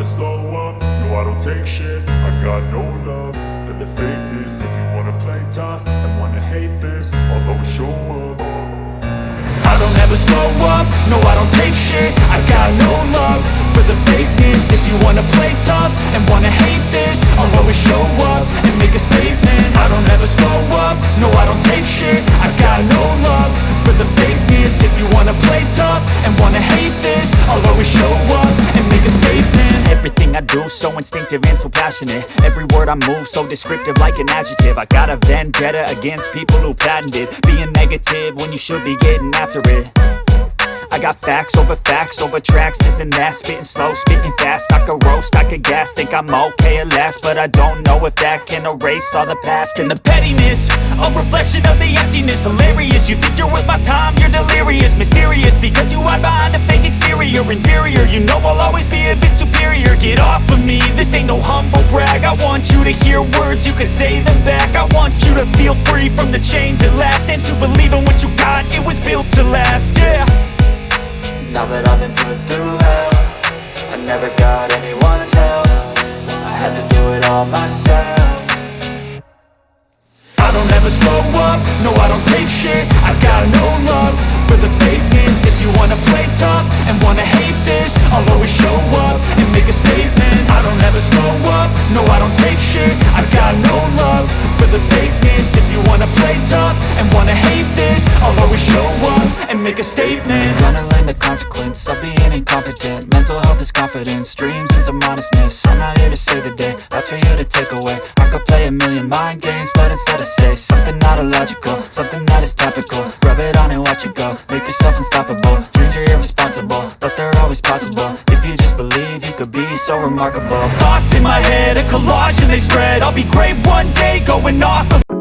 never slow up, no I don't take shit. I got no love for the fakeness. If you wanna play tough and wanna hate this, I'll always show up. I don't ever slow up, no I don't take shit. I got no love for the fakeness. If you wanna play tough and wanna hate this, I'll always show up and make a statement. I don't ever slow up, no I don't take shit. I got no love for the fakeness. If you wanna play tough and wanna hate this, I'll always show up and make a statement. Everything I do so instinctive and so passionate. Every word I move so descriptive like an adjective. I got a vendetta against people who patented being negative when you should be getting after it. I got facts over tracks, this and that. Spitting slow, spitting fast. I could roast, I could gas. Think I'm okay at last, but I don't know if that can erase all the past. And the pettiness, a reflection of the emptiness. Hilarious, you think you're worth my time, you're delirious. Mysterious, because you hide behind a fake exterior. Inferior, you know I'll always be a bit superior. Get off of me, this ain't no humble brag. I want you to hear words, you can say them back. I want you to feel free from the chains at last, and to believe in what you got, it was built to last, yeah. Now that I've been put through hell, I never got anyone's help. I had to do it all myself. I don't ever slow up, no I don't take shit. I got no love for the fakeness. If you wanna play tough and wanna hate this, I'll always show up and make a statement. I don't ever slow up, no I don't take shit. I got no love for the fakeness. If you wanna play tough and wanna hate this, I'll always show up and make a statement. Gonna learn the consequence of being incompetent. Mental health is confidence, dreams and some modestness. I'm not here to save the day, that's for you to take away. I could play a million mind games, but instead I say something not illogical, something that is topical. Rub it on and watch it go, make yourself unstoppable. Dreams are irresponsible, but they're always possible. If you just believe, you could be so remarkable. Thoughts in my head, a collage and they spread. I'll be great one day, going off of